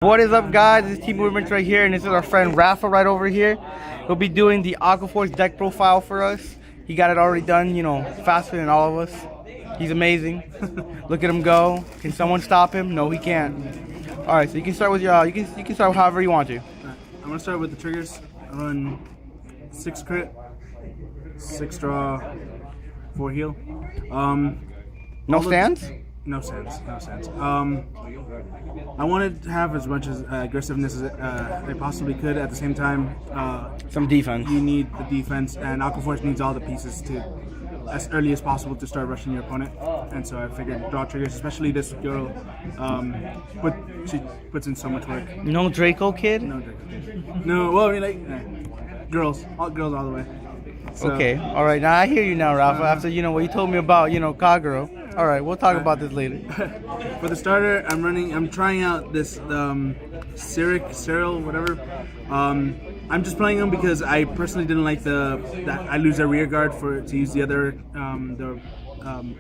What is up, guys? This is Team Movements right here, and this is our friend Rafa right over here. He'll be doing the Aqua deck profile for us. He got it already done, you know, faster than all of us. He's amazing. Look at him go. Can someone stop him? No, he can't. All right, so you can start with your, you can start however you want to. I'm gonna start with the triggers. I run 6 crit, 6 draw, 4 heal. No stands? No stands. No stands. I wanted to have as much as aggressiveness as I possibly could. At the same time, Some defense. you need the defense, and Aqua Force needs all the pieces to, as early as possible, to start rushing your opponent. And so I figured draw triggers, especially this girl. She puts in so much work. No Draco kid? No Draco. No, well, I mean, girls all the way. So, Okay, all right. Now I hear you now, Rafa. After you know what you told me about, you know, Kaguro. All right, we'll talk about this later. For the starter, I'm trying out this Cyril, whatever. I'm just playing him because I personally didn't like that I lose a rear guard to use the other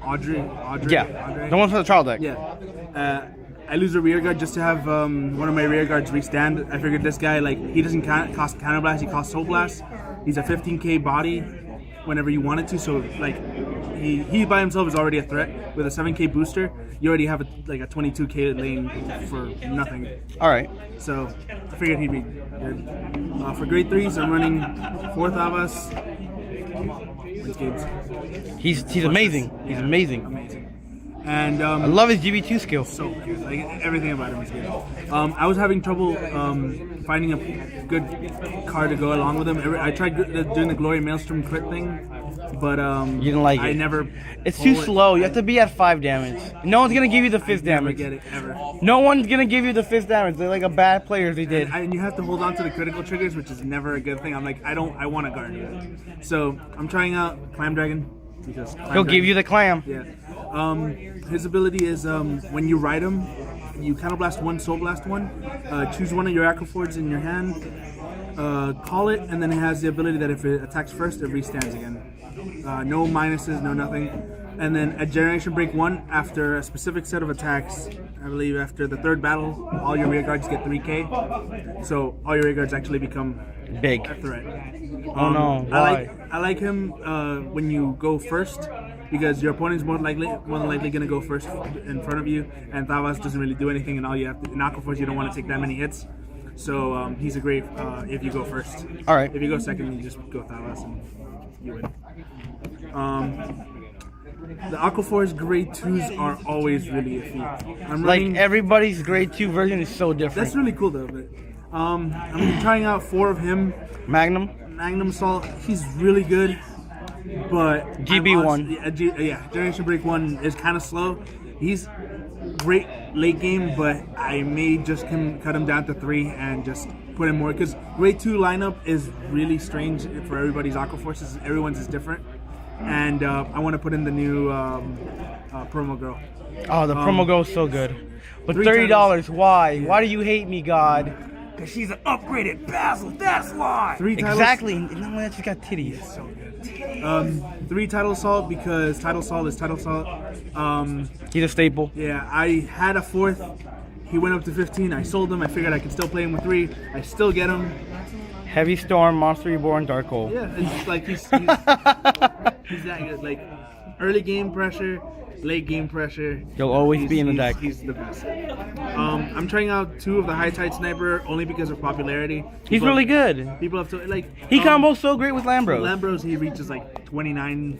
Audrey. Yeah, the one for the trial deck. Yeah. I lose a rear guard just to have one of my rear guards restand. I figured this guy, like, he doesn't cost Counter Blast, he costs Soul Blast. He's a 15k body whenever you wanted to, so like he by himself is already a threat. With a 7k booster, you already have a 22k lane for nothing. All right. So I figured he'd be good. For grade 3s, I'm running 4th Avas. Wins games. He's amazing. He's amazing. Amazing. And I love his GB2 skill. So good. Like, everything about him is good. I was having trouble finding a good card to go along with him. I tried doing the Glory Maelstrom crit thing, but you didn't like it. I never. It's too slow. You have to be at 5 damage. No one's gonna give you the fifth damage. Never get it ever. No one's gonna give you the 5th damage. They're like a bad player if they did. And you have to hold on to the critical triggers, which is never a good thing. I'm like, I want to guard you. So I'm trying out Clam Dragon. He'll give you the clam. Yeah. His ability is when you ride him, you Counter Blast 1, Soul Blast 1, choose one of your Aqua Forges in your hand, call it, and then it has the ability that if it attacks first, it restands again. No minuses, no nothing. And then at Generation Break 1, after a specific set of attacks, I believe after the 3rd battle, all your rear guards get 3k. So all your rear guards actually become Big. a threat. Oh no, why? I like him when you go first, because your opponent's more than likely gonna go first in front of you, and Thavas doesn't really do anything, and all you have to in Aqua Force, you don't want to take that many hits. So he's a great if you go first. All right. If you go second, you just go Thavas and you win. The Aqua Force grade 2s are always really iffy. I'm Like running, everybody's grade 2 version is so different. that's really cool though. But I'm trying out 4 of him. Magnum Assault, he's really good, but GB1. Yeah, Generation Break 1 is kind of slow. He's great late game, but I may just cut him down to 3 and just put in more, because grade 2 lineup is really strange for everybody's Aqua Forces. Everyone's is different, and I want to put in the new promo girl. Oh, the promo girl is so good. But $3, $30, why? Yeah. Why do you hate me, God? Because she's an upgraded Basil, that's why! 3 titles. Exactly, and not only that, she's got titties. So good. 3 Tidal Assault, because Tidal Assault is Tidal Assault. He's a staple. Yeah, I had a 4th. He went up to 15. I sold him. I figured I could still play him with 3. I still get him. Heavy Storm, Monster Reborn, Dark Hole. Yeah, it's like he's that good. Like, early game pressure, late game pressure. You'll always be in the deck. He's the best. I'm trying out 2 of the High Tide Sniper only because of popularity. He's really good. People have to, like... He combos so great with Lambros. Lambros, he reaches like 29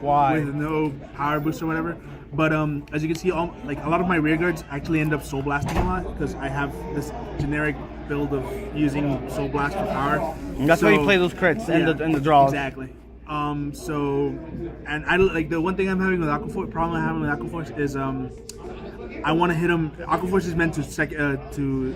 Why? with no power boost or whatever. But as you can see, like a lot of my rear guards actually end up Soul Blasting a lot, because I have this generic build of using Soul Blast for power. And that's why you play those crits and the draws. Exactly. And I like the one thing I'm having with Aqua Force. Problem I'm having with Aqua Force is I want to hit him. Aqua Force is meant to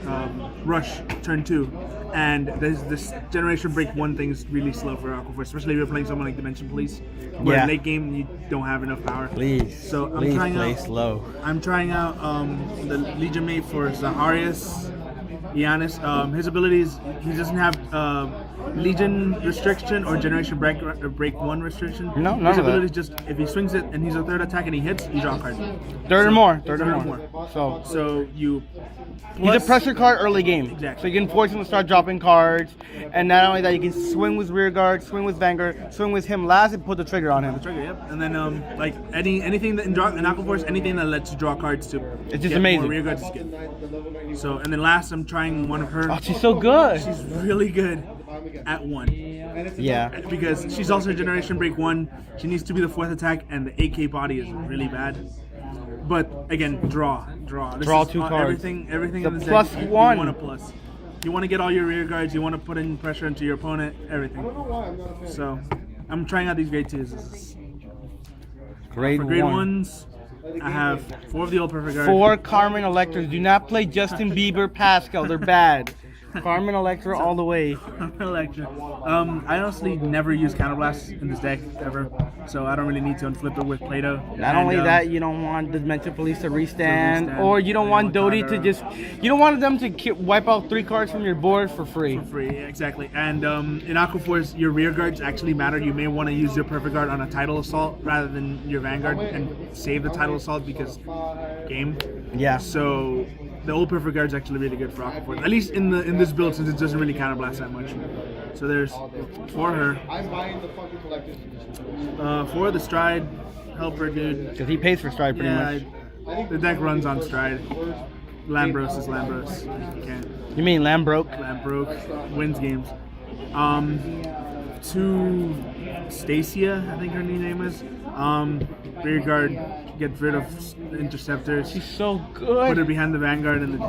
rush turn 2, and this Generation Break 1 thing is really slow for Aqua Force, especially if you're playing someone like Dimension Police, where late game you don't have enough power. Please. So I'm trying play out slow. I'm trying out the Legion Mate for Zaharias. Giannis. His abilities, he doesn't have Legion restriction or Generation Break 1 restriction. No, none his of that. ability is just if he swings it and he's a third attack and he hits, you draw a card. Third or more. So you. He's a pressure card early game. Exactly. So you can force him to start dropping cards. And not only that, you can swing with rear guard, swing with Vanguard, swing with him last, and put the trigger on him. Trigger, yep. And then like anything that in Aqua Force, anything that lets you draw cards to It's just get amazing. more rear guards is good. So and then last I'm trying one of her. Oh, she's so good. She's really good at 1. Yeah. Because she's also Generation Break 1. She needs to be the 4th attack and the 8k body is really bad. But again, draw. This Draw is 2 cards. Everything The in this plus deck, you 1. want a plus. You want to get all your rear guards, you want to put in pressure into your opponent, everything. So I'm trying out these grade 2s. Grade For grade 1. 1s, I have 4 of the old perfect guard. 4 Carmen Electors. Do not play Justin Bieber Pascal. They're bad. Carmen Electra all the way. Electra. I honestly never use Counterblast in this deck ever, so I don't really need to unflip it with Play-Doh. Not only that, you don't want the Mental Police to restand, or you don't want Dodie to just, you don't want them to wipe out 3 cards from your board for free. Free, yeah, exactly. And in Aqua Force, your rear guards actually matter. You may want to use your perfect guard on a Tidal Assault rather than your Vanguard and save the Tidal Assault because game. Yeah. So the old perfect guard is actually really good for Aqua Force, at least in this build since it doesn't really counterblast that much. So there's 4 her. 4 the Stride helper dude. Because he pays for stride pretty much. The deck runs on Stride. Lambros is Lambros. You can't. You mean Lambroke? Lambroke wins games. 2 Stacia, I think her new name is. Rear guard gets rid of interceptors. She's so Put her good. behind the Vanguard, and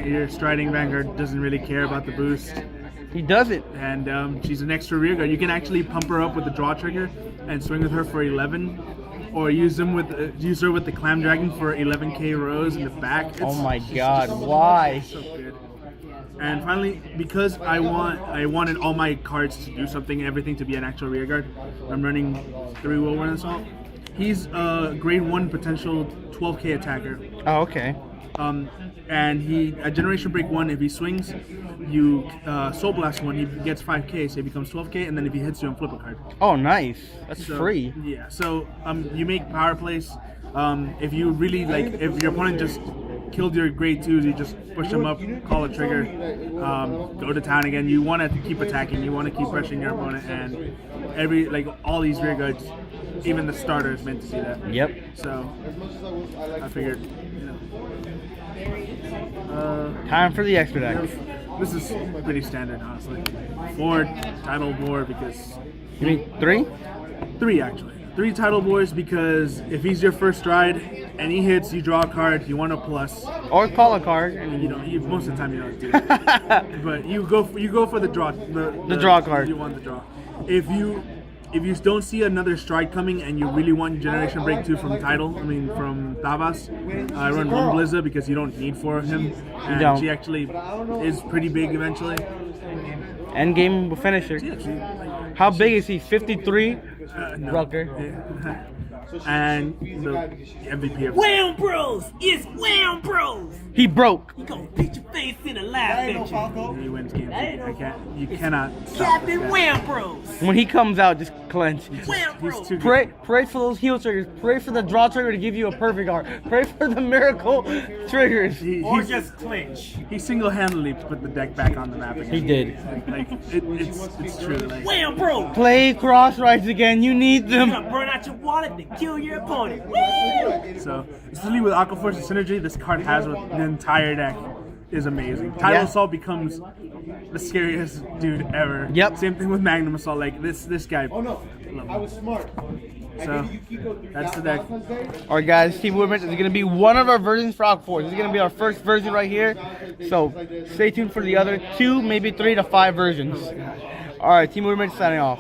your striding Vanguard doesn't really care about the boost. He does it. And she's an extra rear guard. You can actually pump her up with the draw trigger and swing with her for 11, or use her with the Clam Dragon for 11k rows in the back. Oh my God! Why? So good. And finally, because I wanted all my cards to do something, everything to be an actual rear guard, I'm running 3 Whirlwind Assault. He's a grade 1 potential 12k attacker. Oh, okay. And he at Generation Break 1, if he swings, you Soul Blast 1, he gets 5k, so he becomes 12k, and then if he hits you, flip a card. Oh, nice. That's So, free. Yeah. So you make power plays. If you really if your opponent just killed your grade 2s, you just push them up, call a trigger, go to town again. You want to keep attacking. You want to keep pressuring your opponent, and all these rear guards, even the starter is meant to do that. Yep. So I figured, Time for the extra deck. this is pretty standard, honestly. 4 title board because You mean 3? 3 actually. 3 title boards because if he's your first stride and he hits, you draw a card. You want a plus. Or call a card. And Most of the time you don't do that. But you go for the draw. The draw card. You want the draw. If you don't see another stride coming and you really want Generation Break 2 from from Tavas, I run 1 Blizza because you don't need 4 of him. And don't. she actually is pretty big eventually. End game finisher. How big is he? 53? No. Rucker. Yeah. And the MVP of Wham Bros! It's Wham Bros! He broke. You gonna beat your face in a laugh at you. he wins games. You cannot stop this Captain guy. Wham Bros! When he comes out, just clench. Wham He's Bros! too good. Pray for those heal triggers. Pray for the draw trigger to give you a perfect art. Pray for the miracle triggers. Or just clinch. He single-handedly put the deck back on the map again. He did. It's true. Like, Wham Bros! Play cross rights again. You need You're them. gonna burn out your wallet and kill your opponent. Woo! so, especially with Aqua Force synergy, this card has with the entire deck is amazing. Tidal Assault becomes the scariest dude ever. Yep. Same thing with Magnum Assault. Like this guy. Oh no, I was smart. So that's the deck. Alright guys, Team Movement is going to be one of our versions for Aqua Force. This is going to be our first version right here. So stay tuned for the other 2, maybe 3 to 5 versions. Alright, Team Movement signing off.